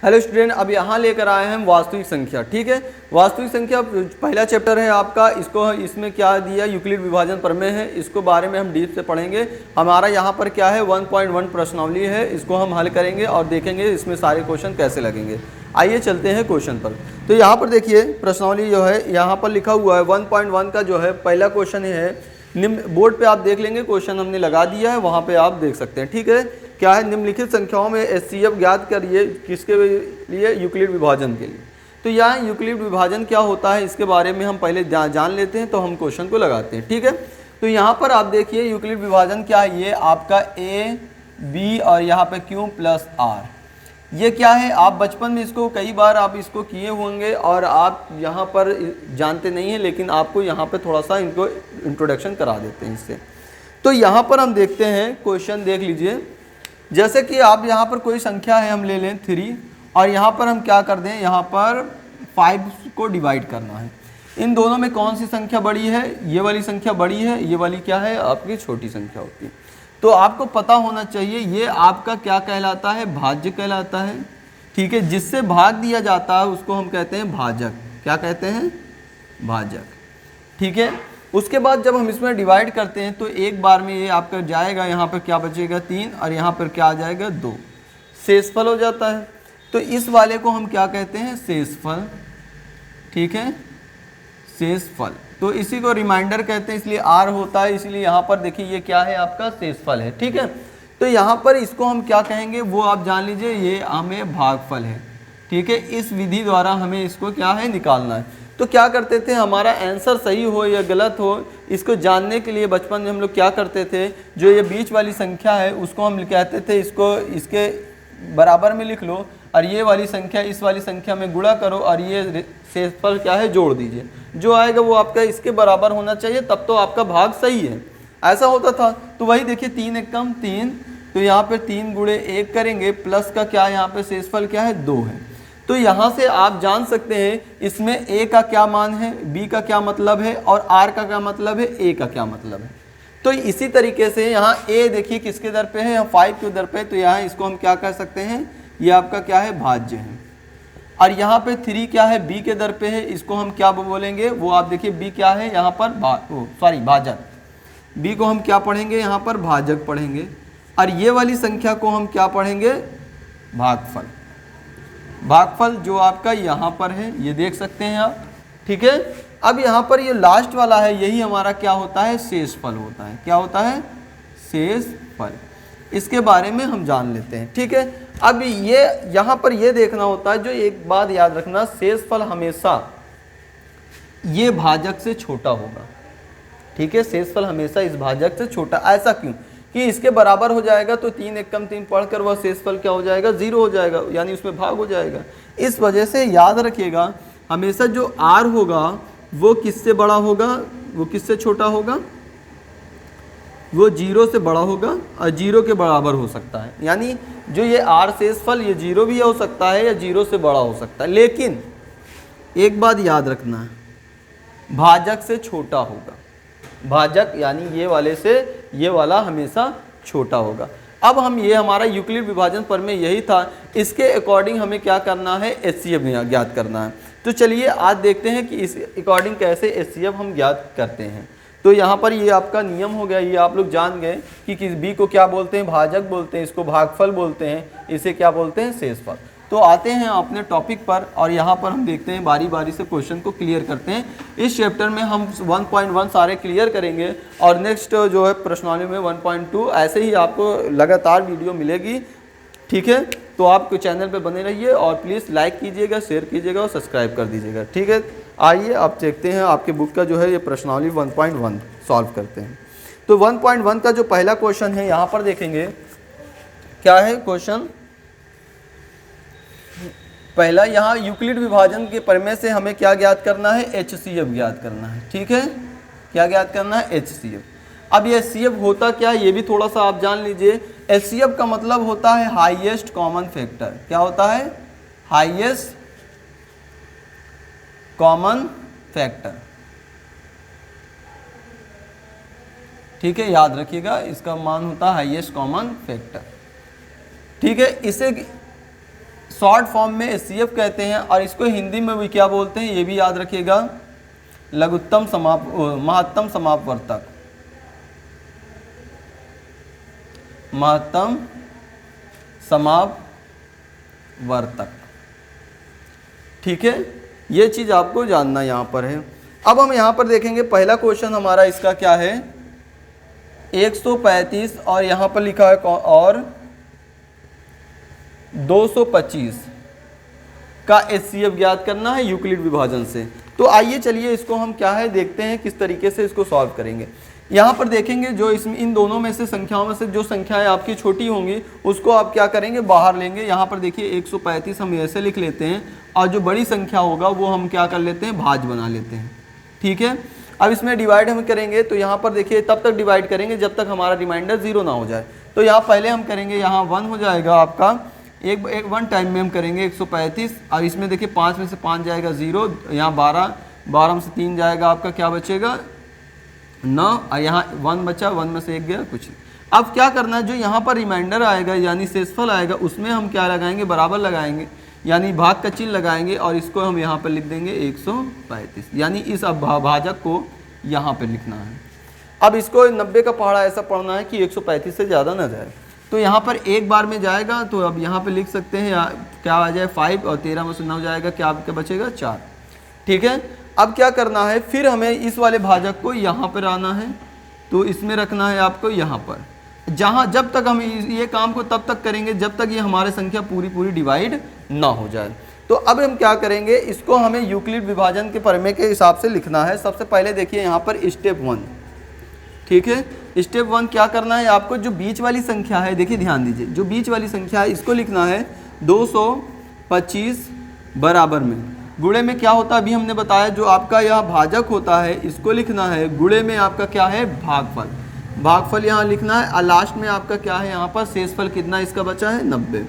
Hello student, अब यहाँ लेकर आए हैं हम वास्तविक संख्या। ठीक है, वास्तविक संख्या पहला चैप्टर है आपका। इसमें क्या दिया, यूक्लिड विभाजन प्रमेय है, इसको बारे में हम डीप से पढ़ेंगे। हमारा यहाँ पर क्या है 1.1 प्रश्नावली है, इसको हम हल करेंगे और देखेंगे इसमें सारे क्वेश्चन कैसे लगेंगे। आइए चलते हैं क्वेश्चन पर। तो यहाँ पर देखिए प्रश्नावली जो है यहाँ पर लिखा हुआ है 1.1 का जो है पहला क्वेश्चन है, निम्न बोर्ड पे आप देख लेंगे, क्वेश्चन हमने लगा दिया है, वहाँ पे आप देख सकते हैं। ठीक है, क्या है, निम्नलिखित संख्याओं में एचसीएफ ज्ञात करिए। किसके लिए? यूक्लिड विभाजन के लिए। तो यहाँ यूक्लिड विभाजन क्या होता है इसके बारे में हम पहले जान लेते हैं, तो हम क्वेश्चन को लगाते हैं। ठीक है, तो यहाँ पर आप देखिए यूक्लिड विभाजन क्या है, ये आपका ए बी और यहाँ पे क्यू प्लस आर, ये क्या है, आप बचपन में इसको कई बार आप इसको किए होंगे और आप यहाँ पर जानते नहीं हैं, लेकिन आपको यहाँ पे थोड़ा सा इनको इंट्रोडक्शन करा देते हैं इससे। तो यहाँ पर हम देखते हैं क्वेश्चन, देख लीजिए। जैसे कि आप यहाँ पर कोई संख्या है, हम ले लें 3 और यहाँ पर हम क्या कर दें, यहाँ पर 5 को डिवाइड करना है। इन दोनों में कौन सी संख्या बड़ी है? ये वाली संख्या बड़ी है, ये वाली क्या है, आपकी छोटी संख्या होती है। तो आपको पता होना चाहिए ये आपका क्या कहलाता है, भाज्य कहलाता है। ठीक है, जिससे भाग दिया जाता है उसको हम कहते हैं भाजक। क्या कहते हैं? भाजक। ठीक है, उसके बाद जब हम इसमें डिवाइड करते हैं तो एक बार में ये आपका जाएगा, यहाँ पर क्या बचेगा 3 और यहाँ पर क्या आ जाएगा 2, शेषफल हो जाता है। तो इस वाले को हम क्या कहते हैं? शेषफल। ठीक है, शेषफल। तो इसी को रिमाइंडर कहते हैं, इसलिए आर होता है, इसलिए यहाँ पर देखिए ये क्या है, आपका शेषफल है। ठीक है, तो यहाँ पर इसको हम क्या कहेंगे वो आप जान लीजिए, ये हमें भागफल है। ठीक है, इस विधि द्वारा हमें इसको क्या है, निकालना है। तो क्या करते थे, हमारा आंसर सही हो या गलत हो इसको जानने के लिए बचपन में हम लोग क्या करते थे, जो ये बीच वाली संख्या है उसको हम कहते थे इसको इसके बराबर में लिख लो और ये वाली संख्या इस वाली संख्या में गुणा करो और ये शेषफल क्या है, जोड़ दीजिए। जो आएगा वो आपका इसके बराबर होना चाहिए, तब तो आपका भाग सही है। ऐसा होता था। तो वही देखिए 3 एकम 3, तो यहाँ पे 3 गुणे 1 करेंगे, प्लस का क्या, यहाँ पे शेषफल क्या है, 2 है। तो यहाँ से आप जान सकते हैं इसमें ए का क्या मान है, बी का क्या मतलब है और आर का क्या मतलब है, ए का क्या मतलब है। तो इसी तरीके से यहाँ ए देखिए किसके दर पे है, यहाँ 5 के दर पे, तो यहाँ इसको हम क्या कह सकते हैं, ये आपका क्या है, भाज्य है। और यहाँ पे 3 क्या है, बी के दर पे है, इसको हम क्या बोलेंगे, वो आप देखिए बी क्या है, यहाँ पर भाजक। बी को हम क्या पढ़ेंगे, यहाँ पर भाजक पढ़ेंगे। और ये वाली संख्या को हम क्या पढ़ेंगे, भागफल। भागफल जो आपका यहाँ पर है, ये देख सकते हैं आप। ठीक है, अब यहाँ पर ये लास्ट वाला है, यही हमारा क्या होता है, शेषफल होता है। क्या होता है, शेषफल। इसके बारे में हम जान लेते हैं। ठीक है, अब ये यहाँ पर ये देखना होता है, जो एक बात याद रखना, शेषफल हमेशा ये भाजक से छोटा होगा। ठीक है, शेषफल हमेशा इस भाजक से छोटा। ऐसा क्यों कि इसके बराबर हो जाएगा, तो 3 एकम 3 पढ़कर वह शेषफल क्या हो जाएगा, 0 हो जाएगा, यानी उसमें भाग हो जाएगा। इस वजह से याद रखिएगा हमेशा जो आर होगा वो किससे बड़ा होगा, वो किससे छोटा होगा, वो 0 से बड़ा होगा और 0 के बराबर हो सकता है। यानी जो ये आर शेषफल, ये 0 भी हो सकता है या 0 से बड़ा हो सकता है, लेकिन एक बात याद रखना है, भाजक से छोटा होगा। भाजक यानी ये वाले से ये वाला हमेशा छोटा होगा। अब हम ये हमारा यूक्लिड विभाजन प्रमेय यही था, इसके अकॉर्डिंग हमें क्या करना है, एचसीएफ ज्ञात करना है। तो चलिए आज देखते हैं कि इस अकॉर्डिंग कैसे एचसीएफ हम ज्ञात करते हैं। तो यहाँ पर ये आपका नियम हो गया, ये आप लोग जान गए कि किस बी को क्या बोलते हैं, भाजक बोलते हैं, इसको भागफल बोलते हैं, इसे क्या बोलते हैं, शेषफल। तो आते हैं अपने टॉपिक पर और यहाँ पर हम देखते हैं बारी बारी से क्वेश्चन को क्लियर करते हैं। इस चैप्टर में हम 1.1 सारे क्लियर करेंगे और नेक्स्ट जो है प्रश्नावली में 1.2, ऐसे ही आपको लगातार वीडियो मिलेगी। ठीक है, तो आप चैनल पे बने रहिए और प्लीज़ लाइक कीजिएगा, शेयर कीजिएगा और सब्सक्राइब कर दीजिएगा। ठीक है, आइए आप देखते हैं आपके बुक का जो है ये प्रश्नावली 1.1 सॉल्व करते हैं। तो 1.1 का जो पहला क्वेश्चन है यहाँ पर देखेंगे क्या है क्वेश्चन। पहला यहाँ यूक्लिड विभाजन के प्रमेय से हमें क्या ज्ञात करना है, एचसीएफ ज्ञात करना है। ठीक है, क्या ज्ञात करना है, एचसीएफ। अब ये एचसीएफ होता क्या है ये भी थोड़ा सा आप जान लीजिए। एचसीएफ का मतलब होता है हाईएस्ट कॉमन फैक्टर। क्या होता है, हाईएस्ट कॉमन फैक्टर। ठीक है, याद रखिएगा इसका मान होता है हाईएस्ट कॉमन फैक्टर। ठीक है, इसे शॉर्ट फॉर्म में HCF कहते हैं, और इसको हिंदी में भी क्या बोलते हैं ये भी याद रखिएगा, महत्तम समापवर्तक, महत्तम समापवर्तक। ठीक है, ये चीज आपको जानना यहाँ पर है। अब हम यहाँ पर देखेंगे पहला क्वेश्चन हमारा इसका क्या है, 135 और यहाँ पर लिखा है और 225 का HCF ज्ञात करना है यूक्लिड विभाजन से। तो आइए चलिए इसको हम क्या है देखते हैं किस तरीके से इसको सॉल्व करेंगे। यहाँ पर देखेंगे जो इसमें इन दोनों में से संख्याओं में से जो संख्याएं आपकी छोटी होंगी उसको आप क्या करेंगे बाहर लेंगे। यहाँ पर देखिए 135 हम ऐसे लिख लेते हैं, और जो बड़ी संख्या होगा वो हम क्या कर लेते हैं भाज्य बना लेते हैं। ठीक है, अब इसमें डिवाइड हम करेंगे तो यहाँ पर देखिए तब तक डिवाइड करेंगे जब तक हमारा रिमाइंडर 0 ना हो जाए। तो यहाँ पहले हम करेंगे, यहाँ 1 हो जाएगा आपका, एक 1 टाइम में हम करेंगे 135, और इसमें देखिए 5 में से 5 जाएगा 0, यहाँ 12 में से 3 जाएगा आपका क्या बचेगा 9, और यहाँ 1 बचा, 1 में से 1 गया कुछ। अब क्या करना है, जो यहाँ पर रिमाइंडर आएगा यानी शेषफल आएगा उसमें हम क्या लगाएंगे बराबर लगाएंगे, यानी भाग का चिन्ह लगाएंगे, और इसको हम यहाँ पर लिख देंगे 135, यानी इस भाजक को यहाँ पे लिखना है। अब इसको 90 का पहाड़ा ऐसा पढ़ना है कि 135 से ज़्यादा ना जाए। तो यहाँ पर एक बार में जाएगा, तो अब यहाँ पे लिख सकते हैं क्या आ जाए 5, और 13 में से 9 जाएगा क्या आपका बचेगा 4। ठीक है, अब क्या करना है, फिर हमें इस वाले भाजक को यहाँ पर आना है, तो इसमें रखना है आपको यहाँ पर, जहाँ जब तक हम ये काम को तब तक करेंगे जब तक ये हमारे संख्या पूरी डिवाइड ना हो जाए। तो अब हम क्या करेंगे, इसको हमें यूक्लिड विभाजन के प्रमेय के हिसाब से लिखना है। सबसे पहले देखिए यहाँ पर स्टेप 1। ठीक है, स्टेप 1 क्या करना है आपको, जो बीच वाली संख्या है देखिए ध्यान दीजिए, जो बीच वाली संख्या है इसको लिखना है 225 बराबर में, गुणे में क्या होता है अभी हमने बताया, जो आपका यह भाजक होता है इसको लिखना है, गुणे में आपका क्या है भागफल, भागफल यहाँ लिखना है, और लास्ट में आपका क्या है यहाँ पर शेषफल कितना इसका बचा है 90।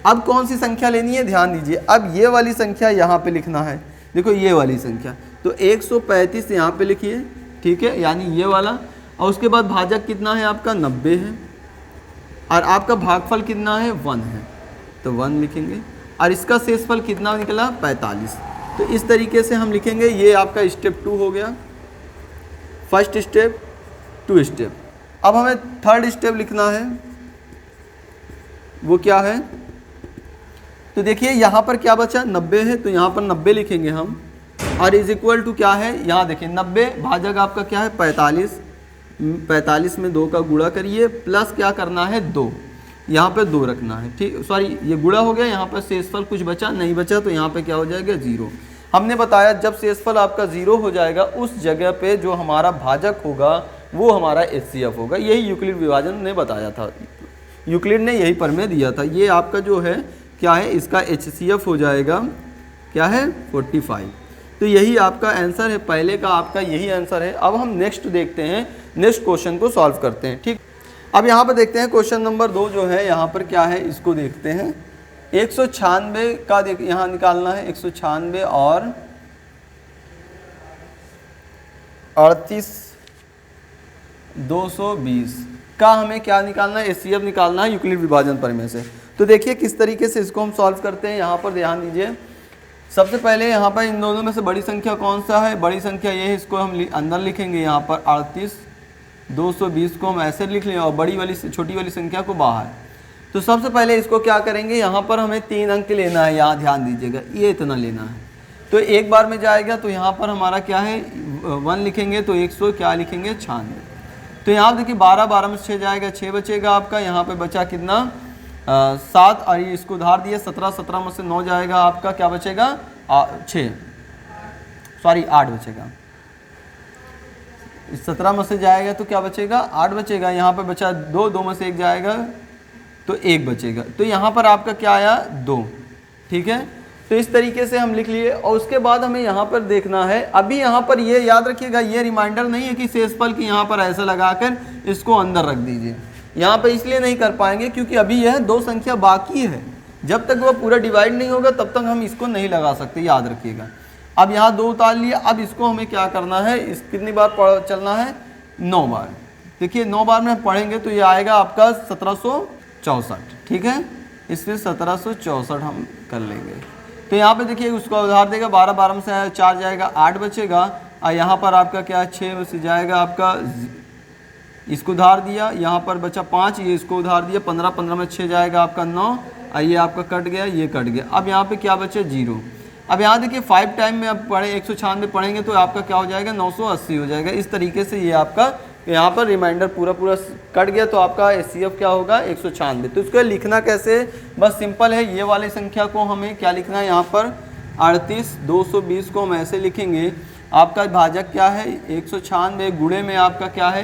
अब कौन सी संख्या लेनी है ध्यान दीजिए, अब ये वाली संख्या यहाँ पे लिखना है, देखो ये वाली संख्या, तो 135 यहाँ पे लिखिए। ठीक है, यानी ये वाला, और उसके बाद भाजक कितना है आपका 90 है, और आपका भागफल कितना है 1 है, तो 1 लिखेंगे, और इसका शेषफल कितना निकला 45। तो इस तरीके से हम लिखेंगे। ये आपका स्टेप 2 हो गया, फर्स्ट स्टेप 2 स्टेप। अब हमें थर्ड स्टेप लिखना है, वो क्या है, तो देखिए यहाँ पर क्या बचा 90 है, तो यहाँ पर 90 लिखेंगे हम, और इज इक्वल टू क्या है, यहाँ देखिए 90 भाजक आपका क्या है 45, 45 में 2 का गुणा करिए, प्लस क्या करना है 2, यहाँ पे 2 रखना है। ठीक, सॉरी ये गुणा हो गया, यहाँ पर शेषफल कुछ बचा नहीं बचा, तो यहाँ पे क्या हो जाएगा 0। हमने बताया जब शेषफल आपका 0 हो जाएगा उस जगह पे जो हमारा भाजक होगा वो हमारा HCF होगा। यही यूक्लिड विभाजन ने बताया था, यूक्लिड ने यही प्रमेय दिया था। ये आपका जो है क्या है, इसका HCF हो जाएगा क्या है 45। तो यही आपका आंसर है, पहले का आपका यही आंसर है। अब हम नेक्स्ट देखते हैं, नेक्स्ट क्वेश्चन को सॉल्व करते हैं। ठीक, अब यहाँ पर देखते हैं क्वेश्चन नंबर 2 जो है यहाँ पर क्या है, इसको देखते हैं। 196 का यहाँ निकालना है, 196 और 38 220 का हमें क्या निकालना है, HCF निकालना है यूक्लिड विभाजन प्रमेय से। तो देखिए किस तरीके से इसको हम सॉल्व करते हैं। यहाँ पर ध्यान दीजिए, सबसे पहले यहाँ पर इन दोनों में से बड़ी संख्या कौन सा है, बड़ी संख्या ये है, इसको हम अंदर लिखेंगे। यहाँ पर 38 220 को हम ऐसे लिख लें और बड़ी वाली छोटी वाली संख्या को बाहर। तो सबसे पहले इसको क्या करेंगे, यहाँ पर हमें 3 अंक लेना है, यहाँ ध्यान दीजिएगा ये इतना लेना है। तो एक बार में जाएगा, तो यहाँ पर हमारा क्या है 1 लिखेंगे, तो 100 क्या लिखेंगे 96। तो यहाँ देखिए 12 में 6 जाएगा, 6 बचेगा आपका। यहाँ पे बचा कितना 7, और इसको उधार दिए 17 में से 9 जाएगा आपका, क्या बचेगा 6, सॉरी 8 बचेगा। 17 में से जाएगा तो क्या बचेगा 8 बचेगा। यहाँ पे बचा 2 में से 1 जाएगा तो 1 बचेगा। तो यहाँ पर आपका क्या आया 2। ठीक है, तो इस तरीके से हम लिख लिए। और उसके बाद हमें यहाँ पर देखना है, अभी यहाँ पर ये याद रखिएगा, ये रिमाइंडर नहीं है कि शेषफल की यहाँ पर ऐसा लगाकर इसको अंदर रख दीजिए। यहाँ पर इसलिए नहीं कर पाएंगे क्योंकि अभी यह 2 संख्या बाकी है, जब तक वह पूरा डिवाइड नहीं होगा तब तक हम इसको नहीं लगा सकते, याद रखिएगा। अब यहाँ 2 उतार लिया, अब इसको हमें क्या करना है, इस कितनी बार चलना है 9 बार। देखिए 9 बार में पढ़ेंगे तो ये आएगा आपका 1764। ठीक है, इसमें 1764 हम कर लेंगे। तो यहाँ पे देखिए उसका उधार देगा 12, 12 में से 4 जाएगा 8 बचेगा, और यहाँ पर आपका क्या 6 में से जाएगा आपका, इसको उधार दिया, यहाँ पर बचा 5, ये इसको उधार दिया 15, 15 में 6 जाएगा आपका 9, और ये आपका कट गया, ये कट गया। अब यहाँ पे क्या बचे 0। अब यहाँ देखिए 5 टाइम में आप पढ़े 196 पढ़ेंगे तो आपका क्या हो जाएगा 980 हो जाएगा। इस तरीके से ये आपका यहाँ पर रिमाइंडर पूरा कट गया, तो आपका HCF क्या होगा 196। तो इसको लिखना कैसे, बस सिंपल है, ये वाली संख्या को हमें क्या लिखना है यहाँ पर 38, 220 को हम ऐसे लिखेंगे, आपका भाजक क्या है 196, गुणे में आपका क्या है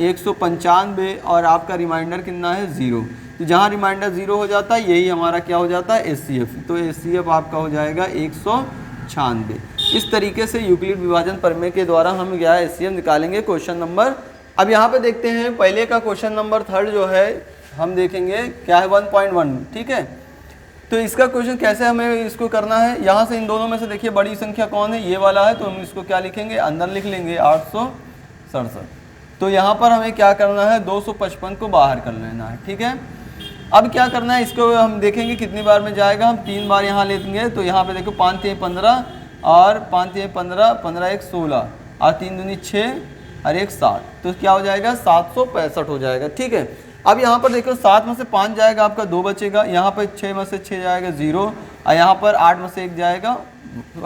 195, और आपका रिमाइंडर कितना है 0। तो जहाँ रिमाइंडर 0 हो जाता है यही हमारा क्या हो जाता है HCF। तो HCF आपका हो जाएगा 196। इस तरीके से यूक्लिड विभाजन प्रमेय के द्वारा हम क्या है HCF निकालेंगे। क्वेश्चन नंबर, अब यहाँ पे देखते हैं पहले का क्वेश्चन नंबर 3 जो है हम देखेंगे क्या है 1.1, ठीक है। तो इसका क्वेश्चन कैसे हमें इसको करना है, यहाँ से इन दोनों में से देखिए बड़ी संख्या कौन है, ये वाला है, तो हम इसको क्या लिखेंगे अंदर लिख लेंगे 867। तो यहाँ पर हमें क्या करना है 255 को बाहर कर लेना है, ठीक है। अब क्या करना है, इसको हम देखेंगे कितनी बार में जाएगा, हम 3 बार यहाँ लेंगे। तो यहाँ पे देखो 5 3 15 और 5 3 15, 15 1 16 और 3 दूनी 6 और 1 7, तो क्या हो जाएगा 765 हो जाएगा, ठीक है। अब यहाँ पर देखो 7 में से 5 जाएगा आपका 2 बचेगा, यहाँ पर 6 में से 6 जाएगा 0, और यहाँ पर 8 में से 1 जाएगा,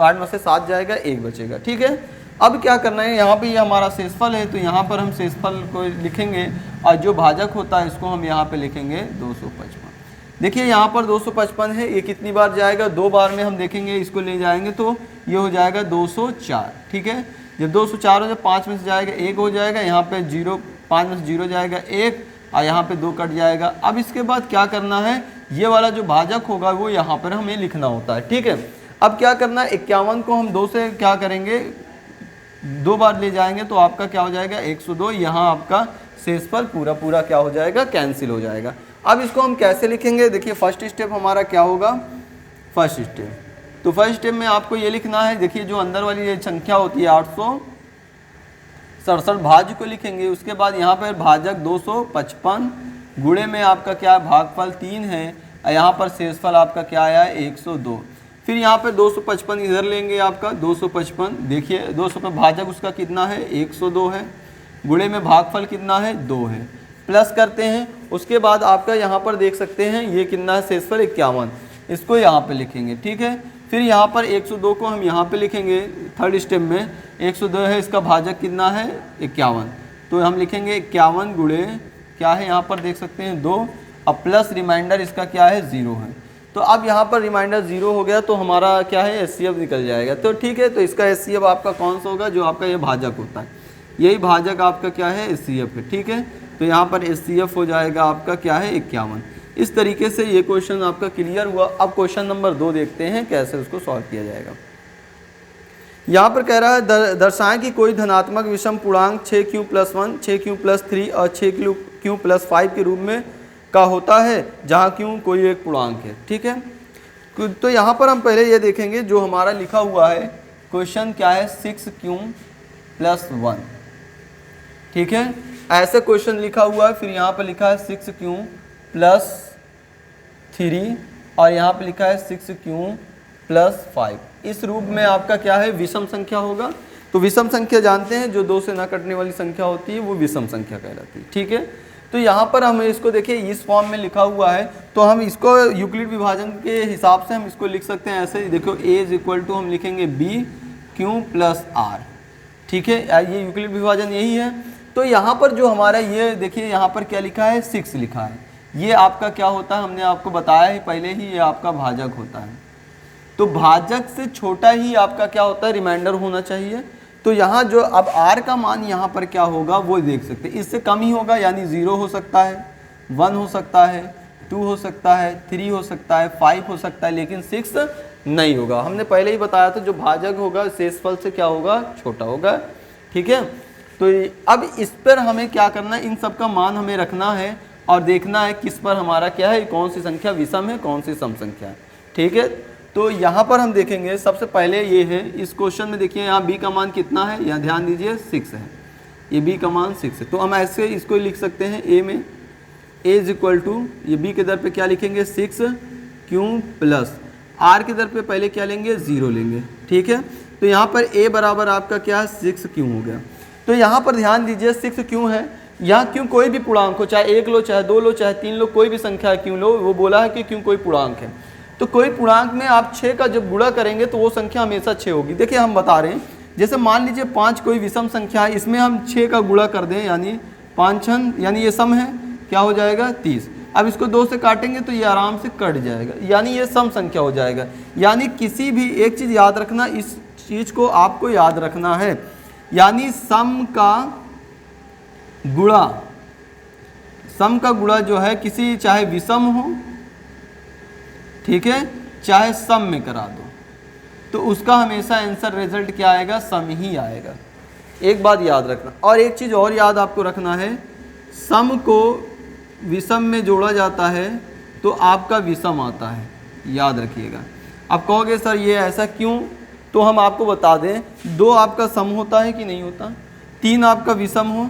8 में से 7 जाएगा 1 बचेगा, ठीक है। अब क्या करना है, यहाँ पे ये हमारा शेषफल है, तो यहाँ पर हम शेषफल को लिखेंगे, और जो भाजक होता है इसको हम यहाँ पे लिखेंगे 255। देखिए यहाँ पर 255 है, ये कितनी बार जाएगा, 2 बार में हम देखेंगे, इसको ले जाएंगे तो ये हो जाएगा 204, ठीक है। जब 204 हो जाए 5 में से जाएगा 1 हो जाएगा, यहाँ पे 0, 5 में से 0 जाएगा 1, और यहाँ पे 2 कट जाएगा। अब इसके बाद क्या करना है, ये वाला जो भाजक होगा वो यहाँ पर हमें लिखना होता है, ठीक है। अब क्या करना है, 51 को हम 2 से क्या करेंगे 2 बार ले जाएंगे, तो आपका क्या हो जाएगा 102, यहाँ आपका शेषफल पूरा क्या हो जाएगा कैंसिल हो जाएगा। अब इसको हम कैसे लिखेंगे, देखिए फर्स्ट स्टेप हमारा क्या होगा, फर्स्ट स्टेप, तो फर्स्ट स्टेप में आपको ये लिखना है, देखिए जो अंदर वाली ये संख्या होती है 867 भाज्य को लिखेंगे, उसके बाद यहाँ पर भाजक 255, गुणे में आपका क्या भागफल 3 है, और यहाँ पर शेषफल आपका क्या आया 102। फिर यहाँ पे 255 इधर लेंगे, आपका 255, देखिए 200 में भाजक उसका कितना है 102 है, गुणे में भागफल कितना है 2 है, प्लस करते हैं। उसके बाद आपका यहाँ पर देख सकते हैं ये कितना है शेषफल 51, इसको यहाँ पे लिखेंगे, ठीक है। फिर यहाँ पर 102 को हम यहाँ पे लिखेंगे, थर्ड स्टेप में 102 है, इसका भाजक कितना है 51, तो हम लिखेंगे 51 गुणे क्या है यहाँ पर देख सकते हैं 2, अब प्लस रिमाइंडर इसका क्या है 0 है। तो अब यहाँ पर रिमाइंडर 0 हो गया, तो हमारा क्या है HCF निकल जाएगा, तो ठीक है। तो इसका HCF आपका कौन सा होगा, जो आपका ये भाजक होता है, यही भाजक आपका क्या है HCF है, ठीक है। तो यहाँ पर HCF हो जाएगा आपका क्या है 51। इस तरीके से ये क्वेश्चन आपका क्लियर हुआ। अब क्वेश्चन नंबर 2 देखते हैं कैसे उसको सॉल्व किया जाएगा। यहाँ पर कह रहा है दर्शाएं कि कोई धनात्मक विषम पूर्णांक 6q+1, 6q+3 और 6q+5 के रूप में का होता है, जहाँ क्यों कोई एक पूर्णांक है, ठीक है। तो यहाँ पर हम पहले ये देखेंगे जो हमारा लिखा हुआ है क्वेश्चन क्या है 6q+1, ठीक है, ऐसे क्वेश्चन लिखा हुआ है। फिर यहाँ पर लिखा है 6q+3 और यहाँ पर लिखा है 6q+5। इस रूप में आपका क्या है विषम संख्या होगा। तो विषम संख्या जानते हैं, जो 2 से ना कटने वाली संख्या होती है वो विषम संख्या कहलाती है, ठीक है। तो यहाँ पर हम इसको देखिए इस फॉर्म में लिखा हुआ है, तो हम इसको यूक्लिड विभाजन के हिसाब से हम इसको लिख सकते हैं ऐसे, देखो A हम लिखेंगे BQ+R, ठीक है, ये यूक्लिड विभाजन यही है। तो यहाँ पर जो हमारा ये देखिए यहाँ पर क्या लिखा है 6 लिखा है, ये आपका क्या होता है हमने आपको बताया ही पहले ही, ये आपका भाजक होता है। तो भाजक से छोटा ही आपका क्या होता है रिमाइंडर होना चाहिए। तो यहाँ जो अब R का मान यहाँ पर क्या होगा वो देख सकते हैं, इससे कम ही होगा, यानी 0 हो सकता है, 1 हो सकता है, 2 हो सकता है, 3 हो सकता है, 5 हो सकता है, लेकिन 6 नहीं होगा। हमने पहले ही बताया था जो भाजक होगा शेषफल से क्या होगा छोटा होगा, ठीक है। तो अब इस पर हमें क्या करना है, इन सब का मान हमें रखना है और देखना है किस पर हमारा क्या है, कौन सी संख्या विषम है कौन सी सम संख्या है, ठीक है। तो यहाँ पर हम देखेंगे सबसे पहले ये है, इस क्वेश्चन में देखिए यहाँ b का मान कितना है, यहाँ ध्यान दीजिए 6 है, ये b का मान 6 है। तो हम ऐसे इसको लिख सकते हैं a में ए इज इक्वल टू, ये बी के दर पे क्या लिखेंगे 6q प्लस आर के दर पे पहले क्या लेंगे 0 लेंगे, ठीक है। तो यहाँ पर ए बराबर आपका क्या है 6q हो गया। तो यहाँ पर ध्यान दीजिए 6q है, यहाँ क्यों कोई भी पूर्णांक हो, चाहे 1 लो चाहे 2 लो चाहे 3 लो, कोई भी संख्या क्यों लो, वो बोला है कि क्यों कोई पूर्णांक है। तो कोई पूर्णांक में आप 6 का जब गुणा करेंगे तो वो संख्या हमेशा 6 होगी। देखिए हम बता रहे हैं, जैसे मान लीजिए 5 कोई विषम संख्या है, इसमें हम 6 का गुणा कर दें यानी 5 यानी ये सम है, क्या हो जाएगा 30। अब इसको 2 से काटेंगे तो ये आराम से कट जाएगा, यानी ये सम संख्या हो जाएगा। यानी किसी भी एक चीज़ याद रखना, इस चीज़ को आपको याद रखना है, यानी सम का गुणा जो है किसी चाहे विषम हो, ठीक है, चाहे सम में करा दो तो उसका हमेशा आंसर रिजल्ट क्या आएगा, सम ही आएगा। एक बात याद रखना। और एक चीज़ और याद आपको रखना है, सम को विषम में जोड़ा जाता है तो आपका विषम आता है, याद रखिएगा। आप कहोगे सर ये ऐसा क्यों, तो हम आपको बता दें, 2 आपका सम होता है कि नहीं होता, 3 आपका विषम हो,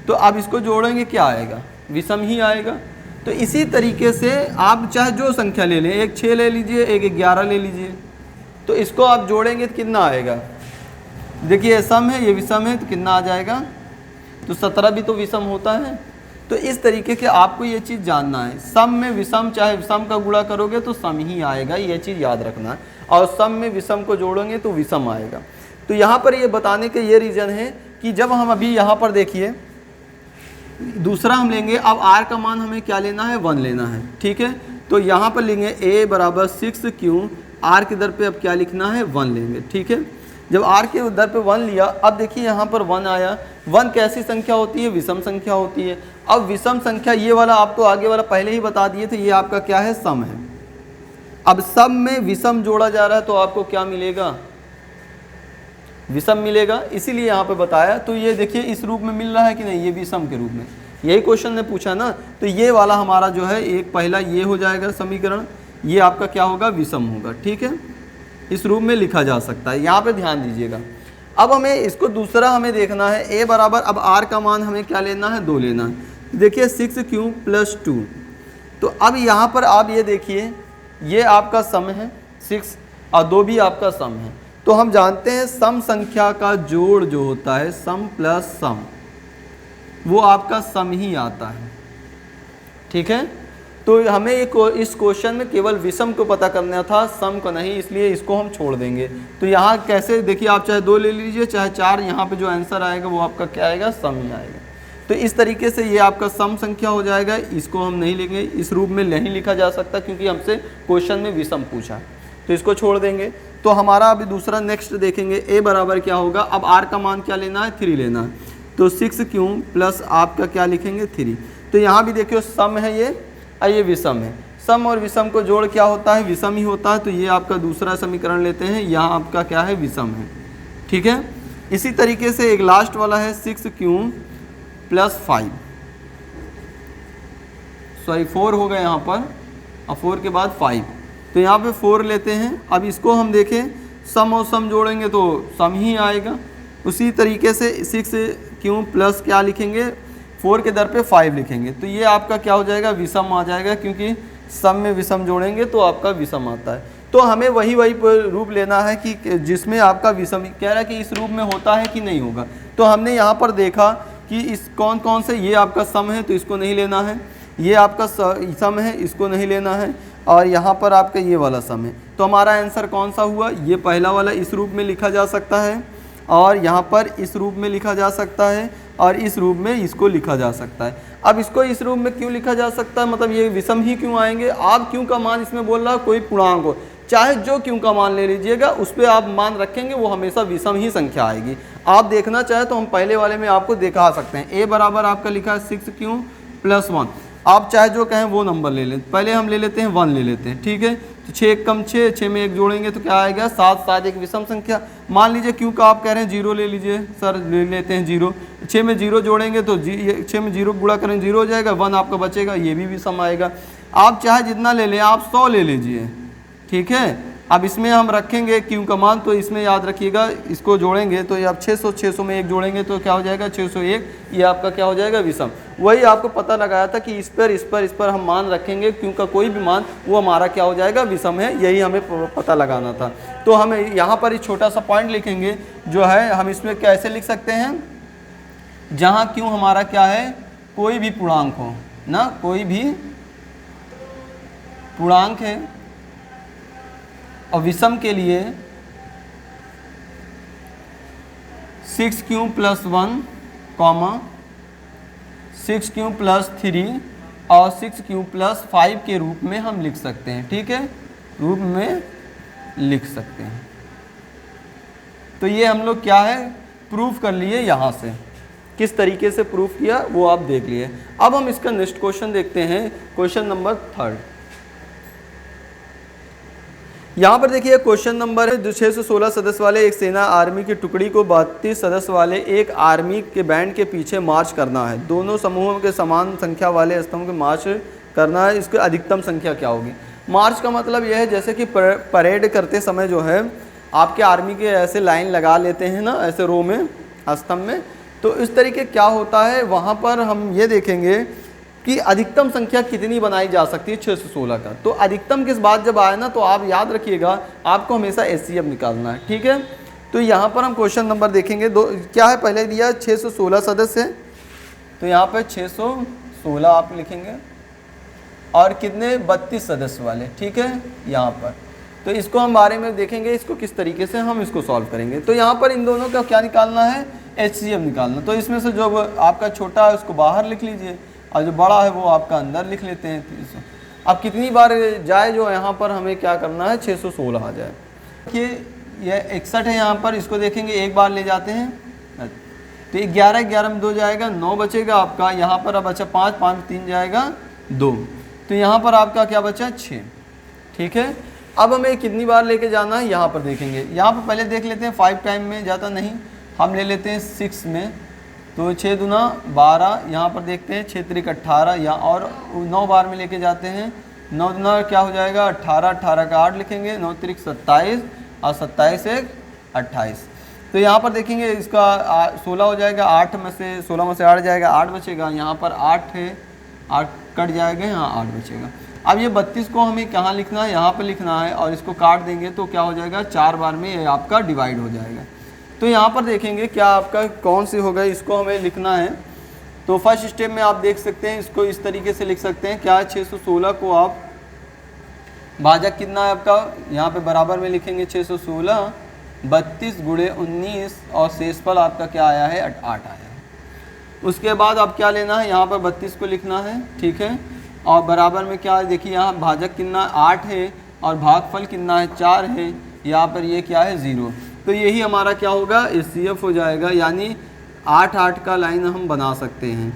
तो आप इसको जोड़ेंगे क्या आएगा, विषम ही आएगा। तो इसी तरीके से आप चाहे जो संख्या ले लें, एक 6 ले लीजिए, एक 11 ले लीजिए, तो इसको आप जोड़ेंगे तो कितना आएगा, देखिए सम है, ये विषम है, तो कितना आ जाएगा, तो 17 भी तो विषम होता है। तो इस तरीके के आपको ये चीज़ जानना है, सम में विषम चाहे विषम का गुणा करोगे तो सम ही आएगा, ये चीज़ याद रखना है। और सम में विषम को जोड़ेंगे तो विषम आएगा। तो यहाँ पर ये बताने के ये रीज़न है कि जब हम अभी यहाँ पर देखिए दूसरा हम लेंगे, अब r का मान हमें क्या लेना है, 1 लेना है, ठीक है। तो यहाँ पर लेंगे a बराबर 6q, r के दर पे अब क्या लिखना है 1 लेंगे, ठीक है। जब r के दर पे 1 लिया, अब देखिए यहाँ पर 1 आया। 1 कैसी संख्या होती है, विषम संख्या होती है। अब विषम संख्या ये वाला आपको आगे वाला पहले ही बता दिए थे, ये आपका क्या है, सम है। अब सम में विषम जोड़ा जा रहा है तो आपको क्या मिलेगा, विषम मिलेगा, इसीलिए यहाँ पे बताया। तो ये देखिए इस रूप में मिल रहा है कि नहीं, ये विषम के रूप में, यही क्वेश्चन ने पूछा ना। तो ये वाला हमारा जो है एक पहला ये हो जाएगा समीकरण, ये आपका क्या होगा, विषम होगा, ठीक है। इस रूप में लिखा जा सकता है, यहाँ पे ध्यान दीजिएगा। अब हमें इसको दूसरा हमें देखना है, a बराबर अब r का मान हमें क्या लेना है, 2 लेना है। देखिए 6q प्लस 2, तो अब यहाँ पर आप ये देखिए, ये आपका सम है 6 और 2 भी आपका सम है। तो हम जानते हैं सम संख्या का जोड़ जो होता है, सम प्लस सम, वो आपका सम ही आता है, ठीक है। तो हमें इस क्वेश्चन में केवल विषम को पता करना था, सम को नहीं, इसलिए इसको हम छोड़ देंगे। तो यहाँ कैसे देखिए, आप चाहे 2 ले लीजिए चाहे 4, यहाँ पे जो आंसर आएगा वो आपका क्या आएगा, सम ही आएगा। तो इस तरीके से ये आपका सम संख्या हो जाएगा। इसको हम नहीं लेंगे, इस रूप में नहीं लिखा जा सकता क्योंकि हमसे क्वेश्चन में विषम पूछा, तो इसको छोड़ देंगे। तो हमारा अभी दूसरा नेक्स्ट देखेंगे, a बराबर क्या होगा, अब r का मान क्या लेना है, 3 लेना है। तो 6q प्लस आपका क्या लिखेंगे 3। तो यहाँ भी देखिए सम है ये, और ये विषम है। सम और विषम को जोड़ क्या होता है, विषम ही होता है। तो ये आपका दूसरा समीकरण लेते हैं, यहाँ आपका क्या है, विषम है, ठीक है। इसी तरीके से एक लास्ट वाला है 6q प्लस 5, सॉरी 4 हो गया यहाँ पर, और 4 के बाद 5, तो यहाँ पे 4 लेते हैं। अब इसको हम देखें, सम और सम जोड़ेंगे तो सम ही आएगा। उसी तरीके से 6q प्लस क्या लिखेंगे, 4 के दर पे 5 लिखेंगे, तो ये आपका क्या हो जाएगा, विषम आ जाएगा, क्योंकि सम में विषम जोड़ेंगे तो आपका विषम आता है। तो हमें वही रूप लेना है कि जिसमें आपका विषम कह रहा है कि इस रूप में होता है कि नहीं होगा। तो हमने यहाँ पर देखा कि इस कौन कौन से, ये आपका सम है तो इसको नहीं लेना है, ये आपका सम है इसको नहीं लेना है, और यहाँ पर आपका ये वाला सम है। तो हमारा आंसर कौन सा हुआ, ये पहला वाला इस रूप में लिखा जा सकता है, और यहाँ पर इस रूप में लिखा जा सकता है, और इस रूप में इसको लिखा जा सकता है। अब इसको इस रूप में क्यों लिखा जा सकता है, मतलब ये विषम ही क्यों आएंगे। आप क्यों का मान इसमें बोल रहा है, कोई पूर्णांक हो, चाहे जो क्यों का मान ले लीजिएगा, उस पर आप मान रखेंगे, वो हमेशा विषम ही संख्या आएगी। आप देखना चाहे तो हम पहले वाले में आपको दिखा सकते हैं। a बराबर आपका लिखा है 6q प्लस 1, आप चाहे जो कहें वो नंबर ले लें, पहले हम ले लेते हैं 1 ले लेते हैं, ठीक है। तो 6 कम 6, 6 में 1 जोड़ेंगे तो क्या आएगा 7, 7 एक विषम संख्या। मान लीजिए क्यों का आप कह रहे हैं 0 ले लीजिए, सर ले लेते हैं 0, 6 में 0 जोड़ेंगे तो 6 में 0 गुणा करें 0 हो जाएगा, 1 आपका बचेगा, ये भी विषम आएगा। आप चाहे जितना ले लें, आप 100 ले लीजिए, ठीक है, अब इसमें हम रखेंगे क्यू का मान, तो इसमें याद रखिएगा इसको जोड़ेंगे तो ये आप 600 में एक जोड़ेंगे तो क्या हो जाएगा 601, ये आपका क्या हो जाएगा विषम। वही आपको पता लगाया था कि इस पर हम मान रखेंगे क्यू का कोई भी मान, वो हमारा क्या हो जाएगा विषम है, यही हमें पता लगाना था। तो हम यहाँ पर एक छोटा सा पॉइंट लिखेंगे जो है, हम इसमें कैसे लिख सकते हैं, जहाँ क्यू हमारा क्या है कोई भी पूर्णांक हो ना, कोई भी पूर्णांक है और विषम के लिए 6q + 1, 6q + 3 और 6q + 5 के रूप में हम लिख सकते हैं, ठीक है, रूप में लिख सकते हैं। तो ये हम लोग क्या है प्रूफ कर लिए, यहाँ से किस तरीके से प्रूफ किया वो आप देख लिए। अब हम इसका नेक्स्ट क्वेश्चन देखते हैं, क्वेश्चन नंबर 3। यहाँ पर देखिए क्वेश्चन नंबर है, 616 सदस्य वाले एक सेना आर्मी की टुकड़ी को 32 सदस्य वाले एक आर्मी के बैंड के पीछे मार्च करना है। दोनों समूहों के समान संख्या वाले स्तंभ के मार्च करना है, इसकी अधिकतम संख्या क्या होगी। मार्च का मतलब यह है जैसे कि परेड करते समय जो है आपके आर्मी के ऐसे लाइन लगा लेते हैं ना, ऐसे रो में स्तंभ में, तो इस तरीके क्या होता है वहाँ पर हम ये देखेंगे कि अधिकतम संख्या कितनी बनाई जा सकती है 616 का। तो अधिकतम किस बात जब आए ना, तो आप याद रखिएगा आपको हमेशा HCF निकालना है, ठीक है। तो यहाँ पर हम क्वेश्चन नंबर देखेंगे, दो क्या है, पहले दिया 616 सदस्य है, तो यहाँ पर 616 आप लिखेंगे और कितने 32 सदस्य वाले, ठीक है यहाँ पर। तो इसको हम बारे में देखेंगे, इसको किस तरीके से हम इसको सॉल्व करेंगे। तो यहाँ पर इन दोनों का क्या निकालना है, HCF निकालना। तो इसमें से जो आपका छोटा है उसको बाहर लिख लीजिए और जो बड़ा है वो आपका अंदर लिख लेते हैं 300। अब कितनी बार जाए जो यहाँ पर हमें क्या करना है 616 आ जाए। देखिए यह 61 है, यहाँ पर इसको देखेंगे एक बार ले जाते हैं तो 11 में 2 जाएगा, 9 बचेगा आपका। यहाँ पर अब अच्छा 5 में 3 जाएगा 2, तो यहाँ पर आपका क्या बचा 6, ठीक है। अब हमें कितनी बार लेके जाना है यहाँ पर देखेंगे। यहाँ पर पहले देख लेते हैं 5 टाइम में, ज़्यादा नहीं, हम ले लेते हैं 6 में, तो 6 दूना 12, यहाँ पर देखते हैं 6 त्रिक 18, यहाँ और 9 बार में लेके जाते हैं, 9 दूना क्या हो जाएगा 18, 18 का 8 लिखेंगे, 9 त्रिक 27 और 27 एक 28। तो यहाँ पर देखेंगे इसका 16 हो जाएगा, 8 में से 16 में से 8 जाएगा, 8 बचेगा, यहाँ पर 8 है, 8 कट जाएगा, यहाँ 8 बचेगा। अब ये 32 को हमें कहाँ लिखना है, यहाँ पर लिखना है, और इसको काट देंगे तो क्या हो जाएगा 4 बार में ये आपका डिवाइड हो जाएगा। तो यहाँ पर देखेंगे क्या आपका कौन सी होगा, इसको हमें लिखना है। तो फर्स्ट स्टेप में आप देख सकते हैं, इसको इस तरीके से लिख सकते हैं, क्या है 616 को आप भाजक कितना है आपका, यहाँ पे बराबर में लिखेंगे 616 32 गुणे 19 और शेषफल आपका क्या आया है 8 आया है। उसके बाद आप क्या लेना है, यहाँ पर 32 को लिखना है, ठीक है, और बराबर में क्या है देखिए यहाँ भाजक कितना 8 है और भागफल कितना है 4 है, यहाँ पर ये क्या है 0। तो यही हमारा क्या होगा HCF हो जाएगा, यानी 8 का लाइन हम बना सकते हैं,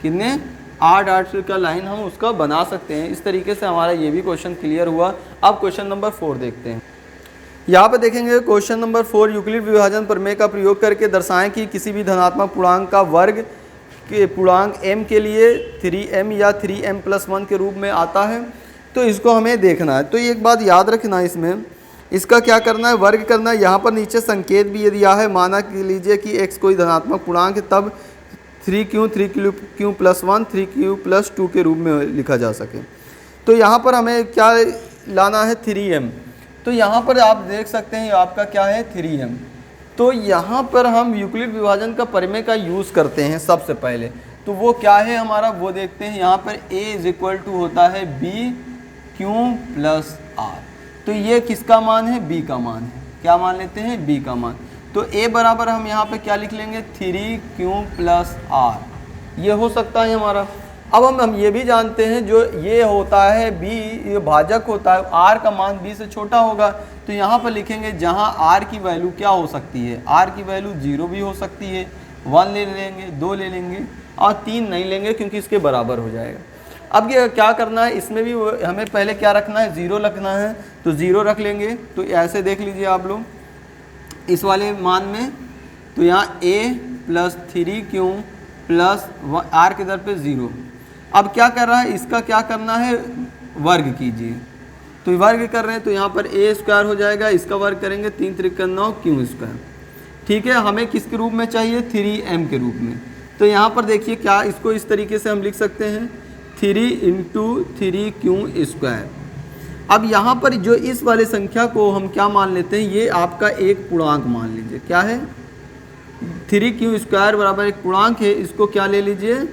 कितने 8 का लाइन हम उसका बना सकते हैं। इस तरीके से हमारा ये भी क्वेश्चन क्लियर हुआ। अब क्वेश्चन नंबर 4 देखते हैं। यहाँ पे देखेंगे क्वेश्चन नंबर 4, यूक्लिड विभाजन प्रमेय का प्रयोग करके दर्शाएं कि किसी भी धनात्मक पूर्णांक का वर्ग के पूर्णांक m के लिए 3m या 3m+1 के रूप में आता है। तो इसको हमें देखना है। तो एक बात याद रखना, इसमें इसका क्या करना है, वर्ग करना है। यहाँ पर नीचे संकेत भी ये दिया है, माना लीजिए कि x कोई धनात्मक पूर्णांक है, तब 3q 3q+1 3q+2 के रूप में लिखा जा सके। तो यहाँ पर हमें क्या लाना है 3m। तो यहाँ पर आप देख सकते हैं आपका क्या है 3m। तो यहाँ पर हम यूक्लिड विभाजन का प्रमेय का यूज़ करते हैं सबसे पहले। तो वो क्या है हमारा, वो देखते हैं। यहाँ पर a होता है bq+r। तो ये किसका मान है, b का मान है। क्या मान लेते हैं, b का मान। तो a बराबर हम यहाँ पे क्या लिख लेंगे 3q+r, ये हो सकता है हमारा। अब हम ये भी जानते हैं जो ये होता है b, ये भाजक होता है, r का मान b से छोटा होगा। तो यहाँ पर लिखेंगे जहाँ r की वैल्यू क्या हो सकती है, r की वैल्यू 0 भी हो सकती है, 1 ले लेंगे, 2 ले लेंगे और 3 नहीं लेंगे क्योंकि इसके बराबर हो जाएगा। अब ये क्या करना है, इसमें भी हमें पहले क्या रखना है 0 रखना है। तो 0 रख लेंगे। तो ऐसे देख लीजिए आप लोग इस वाले मान में, तो यहाँ a+3q+r के दर पे 0। अब क्या कर रहा है, इसका क्या करना है वर्ग कीजिए। तो वर्ग कर रहे हैं तो यहाँ पर ए स्क्वायर हो जाएगा, इसका वर्ग करेंगे 3 त्रिक 9 क्यू स्क्वायर। ठीक है, हमें किसके रूप में चाहिए, 3m के रूप में। तो यहाँ पर देखिए क्या, इसको इस तरीके से हम लिख सकते हैं 3 × 3q स्क्वायर। अब यहाँ पर जो इस वाले संख्या को हम क्या मान लेते हैं, ये आपका एक पूर्णांक मान लीजिए, क्या है 3q स्क्वायर बराबर एक पूर्णांक है, इसको क्या ले लीजिए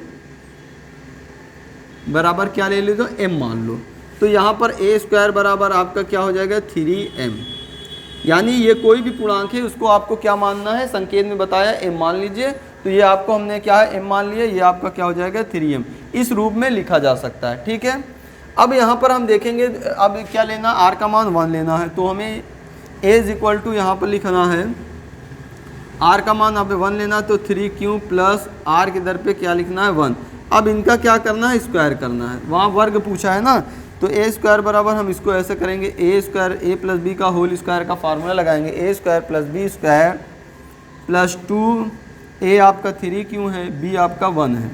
बराबर क्या ले लीजिए m मान लो। तो यहाँ पर a स्क्वायर बराबर आपका क्या हो जाएगा 3m, यानी ये कोई भी पूर्णांक है उसको आपको क्या मानना है, संकेत में बताया m मान लीजिए। तो ये आपको हमने क्या है m मान लिया, ये आपका क्या हो जाएगा 3m, इस रूप में लिखा जा सकता है। ठीक है, अब यहाँ पर हम देखेंगे, अब क्या लेना, r का मान 1 लेना है, तो हमें a = यहाँ पर लिखना है r का मान अब 1 लेना, तो 3q प्लस r के दर पे क्या लिखना है 1। अब इनका क्या करना है, स्क्वायर करना है, वहाँ वर्ग पूछा है ना, तो a स्क्वायर बराबर हम इसको ऐसे करेंगे a square a plus b का होल स्क्वायर का फार्मूला लगाएंगे, a square plus b square plus 2a आपका 3q है, b आपका 1 है।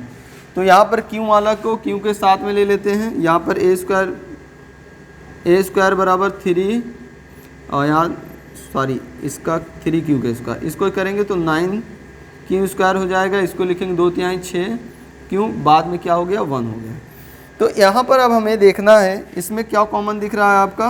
तो यहाँ पर q वाला को q के साथ में ले लेते हैं, यहाँ पर a स्क्वायर बराबर 3 और यहाँ सॉरी इसका 3q के स्क्वायर, इसको करेंगे तो 9q स्क्वायर हो जाएगा, इसको लिखेंगे 2 3 6 q, बाद में क्या हो गया 1 हो गया। तो यहाँ पर अब हमें देखना है इसमें क्या कॉमन दिख रहा है आपका,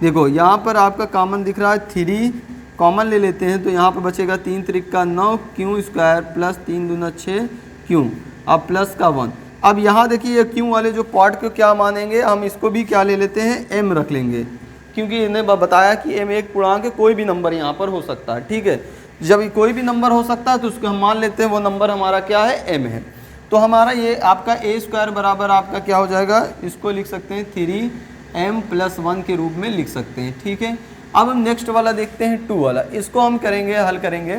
देखो यहाँ पर आपका कॉमन दिख रहा है 3, कॉमन ले लेते हैं तो यहाँ पर बचेगा 3 त्रिक 9 q स्क्वायर प्लस 3 दूना 6 q, अब प्लस का 1। अब यहाँ देखिए ये q वाले जो पार्ट को क्या मानेंगे, हम इसको भी क्या ले लेते हैं m रख लेंगे, क्योंकि इन्हें बताया कि m एक पूर्णांक है, कोई भी नंबर यहाँ पर हो सकता है। ठीक है, जब कोई भी नंबर हो सकता है तो उसको हम मान लेते हैं वो नंबर हमारा क्या है m है। तो हमारा ये आपका a स्क्वायर बराबर आपका क्या हो जाएगा, इसको लिख सकते हैं 3m + 1 के रूप में लिख सकते हैं। ठीक है, अब हम नेक्स्ट वाला देखते हैं 2 वाला, इसको हम करेंगे हल करेंगे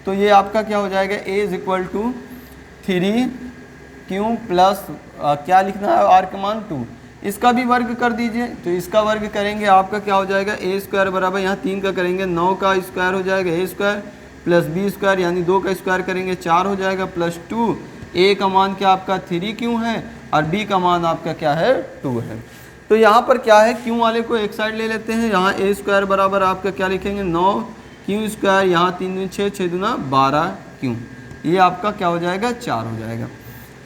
तो ये आपका क्या हो जाएगा a = 3q प्लस क्या लिखना है r का मान 2, इसका भी वर्ग कर दीजिए। तो इसका वर्ग करेंगे आपका क्या हो जाएगा a स्क्वायर बराबर यहाँ 3 का करेंगे 9 का स्क्वायर हो जाएगा a square plus b square यानी 2 का स्क्वायर करेंगे 4 हो जाएगा प्लस 2, a का मान क्या आपका 3q है और b का मान आपका क्या है 2 है। तो यहाँ पर क्या है q वाले को एक साइड ले लेते हैं, यहाँ a स्क्वायर बराबर आपका क्या लिखेंगे 9q स्क्वायर, यहाँ 3 दूनी 6 6 दूना 12q, ये आपका क्या हो जाएगा 4 हो जाएगा।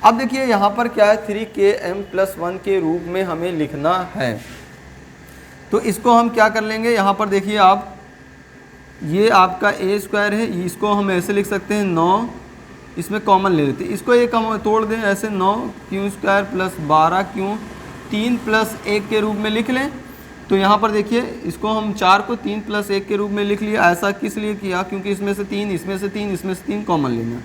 अब देखिए यहाँ पर क्या है 3km + 1 के रूप में हमें लिखना है, तो इसको हम क्या कर लेंगे, यहाँ पर देखिए आप ये आपका a स्क्वायर है, इसको हम ऐसे लिख सकते हैं 9, इसमें कॉमन ले लेते हैं, इसको एक हम तोड़ दें ऐसे 9q स्क्वायर प्लस 12q 3 + 1 के रूप में लिख लें। तो यहाँ पर देखिए इसको हम 4 को 3 + 1 के रूप में लिख लिया। ऐसा किस लिए किया, क्योंकि इसमें से 3 इसमें से 3 इसमें से 3 कॉमन लेना,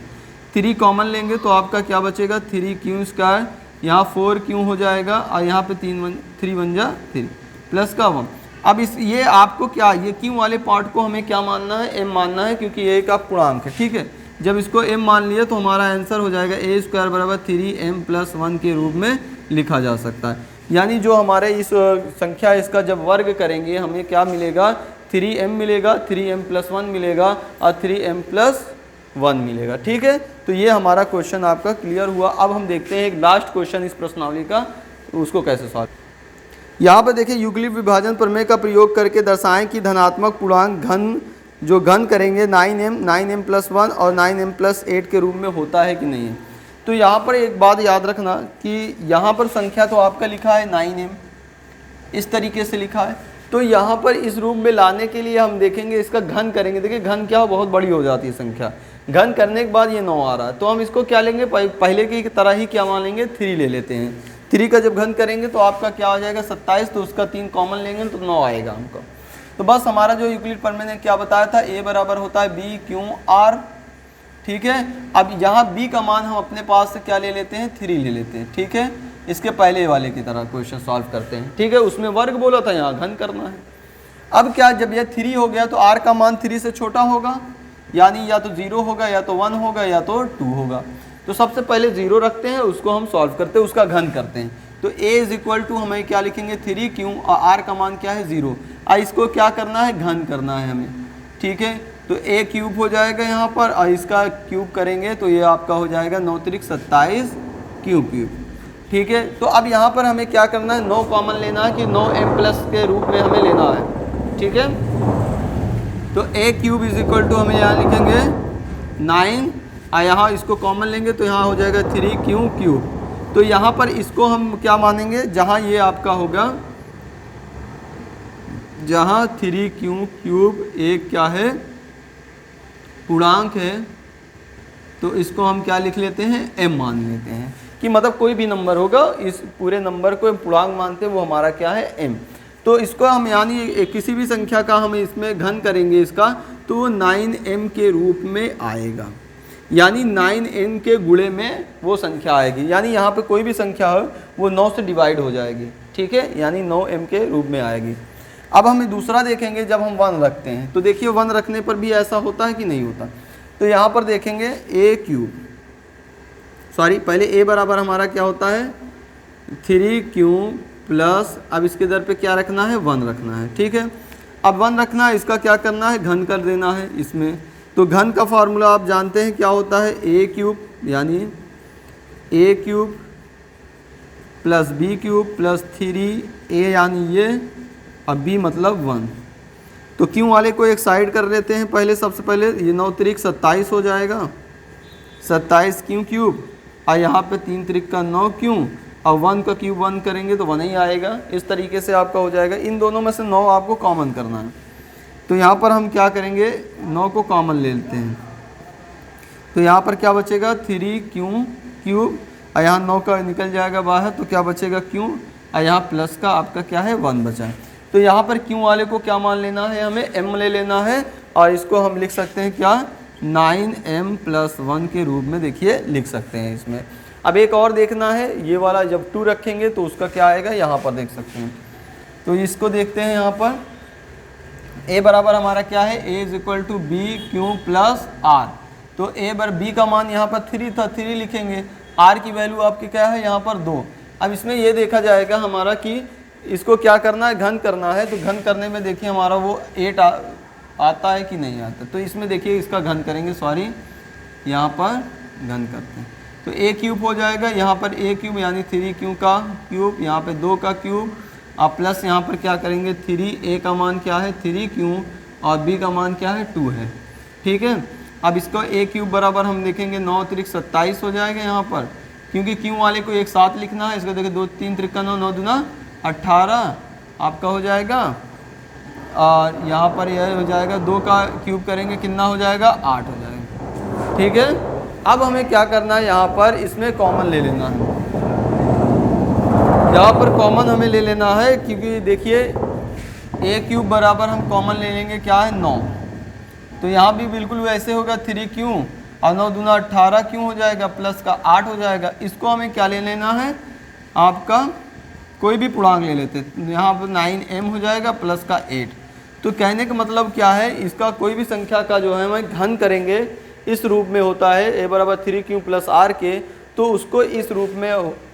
3 कॉमन लेंगे तो आपका क्या बचेगा 3q स्क्वायर, यहाँ 4q हो जाएगा और यहाँ पे 3 1 जा 3 प्लस का 1। अब इस ये आपको क्या, ये q वाले पार्ट को हमें क्या मानना है, m मानना है, क्योंकि ये एक पूर्णांक है। ठीक है, जब इसको m मान लिया तो हमारा आंसर हो जाएगा a स्क्वायर बराबर 3m + 1 के रूप में लिखा जा सकता है। यानी जो हमारे इस संख्या इसका जब वर्ग करेंगे हमें क्या मिलेगा 3m मिलेगा, 3m + 1 मिलेगा और 3m + 1 मिलेगा। ठीक है, तो ये हमारा क्वेश्चन आपका क्लियर हुआ। अब हम देखते हैं एक लास्ट क्वेश्चन इस प्रश्नावली का, उसको कैसे सॉल्व। यहाँ पर देखिए यूक्लिड विभाजन प्रमेय का प्रयोग करके दर्शाएं कि धनात्मक पूर्णांक घन जो घन करेंगे 9m + 1 और 9m + 8 के रूप में होता है कि नहीं है। तो यहाँ पर एक बात याद रखना कि यहाँ पर संख्या तो आपका लिखा है 9m, इस तरीके से लिखा है, तो यहाँ पर इस रूप में लाने के लिए हम देखेंगे इसका घन करेंगे। देखिए घन क्या बहुत बड़ी हो जाती है संख्या, घन करने के बाद ये 9 आ रहा है, तो हम इसको क्या लेंगे पहले की तरह ही क्या मान लेंगे 3 ले लेते हैं। 3 का जब घन करेंगे तो आपका क्या हो जाएगा 27, तो उसका 3 कॉमन लेंगे तो 9 आएगा हमको। तो बस हमारा जो यूक्लिड प्रमेय ने क्या बताया था, a बराबर होता है b/q/r। ठीक है, अब यहाँ b का मान हम अपने पास से क्या ले लेते हैं 3 ले लेते हैं। ठीक है, इसके पहले वाले की तरह क्वेश्चन सॉल्व करते हैं। ठीक है, उसमें वर्ग बोला था, यहाँ घन करना है। अब क्या, जब यह 3 हो गया तो r का मान 3 से छोटा होगा, यानी या तो 0 होगा या तो 1 होगा या तो 2 होगा। तो सबसे पहले 0 रखते हैं, उसको हम सॉल्व करते हैं, उसका घन करते हैं। तो a = हमें क्या लिखेंगे 3q और r का मान क्या है 0। इसको क्या करना है घन करना है हमें। ठीक है, तो a³ हो जाएगा यहाँ पर और इसका क्यूब करेंगे तो ये आपका हो जाएगा 9 × 27 q³। ठीक है। तो अब यहाँ पर हमें क्या करना है, 9 कॉमन लेना है कि 9m प्लस के रूप में हमें लेना है, ठीक है। तो a cube is equal to हमें यहाँ लिखेंगे 9, और यहाँ इसको कॉमन लेंगे तो यहाँ हो जाएगा 3q क्यूब। तो यहाँ पर इसको हम क्या मानेंगे, जहाँ ये आपका होगा, जहाँ 3q क्यूब एक क्या है, पूर्णांक है, तो इसको हम क्या लिख लेते हैं, m मान लेते हैं कि मतलब कोई भी नंबर होगा, इस पूरे नंबर को पूर्णांक मानते हैं, वो हमारा क्या है, m। तो इसको हम यानी किसी भी संख्या का हम इसमें घन करेंगे इसका, तो वो 9m के रूप में आएगा, यानी 9n के गुणे में वो संख्या आएगी, यानी यहाँ पे कोई भी संख्या हो वो 9 से डिवाइड हो जाएगी, ठीक है, यानी 9m के रूप में आएगी। अब हमें दूसरा देखेंगे, जब हम 1 रखते हैं तो देखिए 1 रखने पर भी ऐसा होता है कि नहीं होता। तो यहाँ पर देखेंगे a क्यूब, सॉरी पहले a बराबर हमारा क्या होता है, 3q प्लस, अब इसके दर पे क्या रखना है, 1 रखना है, ठीक है। अब 1 रखना है, इसका क्या करना है, घन कर देना है इसमें। तो घन का फार्मूला आप जानते हैं क्या होता है, a क्यूब यानी a cube plus b cube plus 3a यानी ये, अब b मतलब 1। तो क्यों वाले को एक साइड कर लेते हैं पहले, सबसे पहले ये 9 त्रिक 27 हो जाएगा, 27 क्यों क्यूब, और यहाँ पे 3 त्रिक का 9 क्यों, और 1 का क्यूब 1 करेंगे तो 1 ही आएगा। इस तरीके से आपका हो जाएगा। इन दोनों में से 9 आपको कॉमन करना है, तो यहाँ पर हम क्या करेंगे, 9 को कॉमन ले लेते हैं। तो यहाँ पर क्या बचेगा, 3q क्यूब, और यहाँ 9 का निकल जाएगा बाहर, तो क्या बचेगा क्यों, और यहाँ प्लस का आपका क्या है 1 बचा है। तो यहाँ पर क्यों वाले को क्या मान लेना है, हमें m ले लेना है, और इसको हम लिख सकते हैं क्या, 9m प्लस 1 के रूप में देखिए लिख सकते हैं इसमें। अब एक और देखना है, ये वाला जब 2 रखेंगे तो उसका क्या आएगा, यहाँ पर देख सकते हैं। तो इसको देखते हैं, यहाँ पर a बराबर हमारा क्या है, a is equal to b q plus r. तो a बर b का मान यहाँ पर 3 था, 3 लिखेंगे, r की वैल्यू आपकी क्या है यहाँ पर 2। अब इसमें ये देखा जाएगा हमारा कि इसको क्या करना है, घन करना है। तो घन करने में देखिए हमारा वो 8 आता है कि नहीं आता। तो इसमें देखिए इसका घन करेंगे, सॉरी यहाँ पर घन करते हैं, तो a क्यूब हो जाएगा, यहाँ पर a क्यूब यानी 3q का क्यूब, यहाँ पे 2 का क्यूब, और प्लस यहाँ पर क्या करेंगे 3a का मान क्या है 3q, और b का मान क्या है 2 है, ठीक है। अब इसको a क्यूब बराबर हम देखेंगे 9 त्रिक 27 हो जाएगा यहाँ पर, क्योंकि q वाले को एक साथ लिखना है। इसको देखिए 2 3 त्रिक का 9, 9 दूना 18 आपका हो जाएगा, और यहाँ पर यह हो जाएगा 2 का क्यूब करेंगे कितना हो जाएगा 8 हो जाएगा, ठीक है। अब हमें क्या करना है, यहाँ पर इसमें कॉमन ले लेना है, यहाँ पर कॉमन हमें ले लेना है, क्योंकि देखिए a क्यूब बराबर हम कॉमन ले लेंगे क्या है 9। तो यहाँ भी बिल्कुल वैसे होगा 3q, और 9 दूना 18 क्यों हो जाएगा, प्लस का 8 हो जाएगा। इसको हमें क्या ले लेना है, आपका कोई भी पूर्णांक ले लेते, यहाँ पर 9m हो जाएगा प्लस का 8। तो कहने का मतलब क्या है, इसका कोई भी संख्या का जो है हम घन करेंगे इस रूप में होता है, a बराबर 3q प्लस r के, तो उसको इस रूप में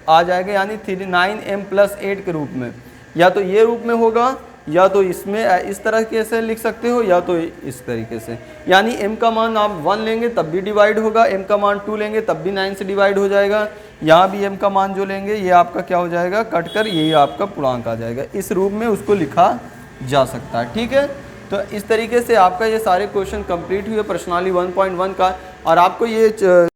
आ जाएगा, यानी 9m प्लस 8 के रूप में। या तो ये रूप में होगा, या तो इसमें इस तरह से लिख सकते हो, या तो इस तरीके से। यानी m का मान आप 1 लेंगे तब भी डिवाइड होगा, m का मान 2 लेंगे तब भी 9 से डिवाइड हो जाएगा। यहाँ भी m का मान जो लेंगे ये आपका क्या हो जाएगा, कट कर यही आपका पूर्णांक आ जाएगा। इस रूप में उसको लिखा जा सकता है, ठीक है। तो इस तरीके से आपका ये सारे क्वेश्चन कंप्लीट हुए प्रश्नावली 1.1 का। और आपको ये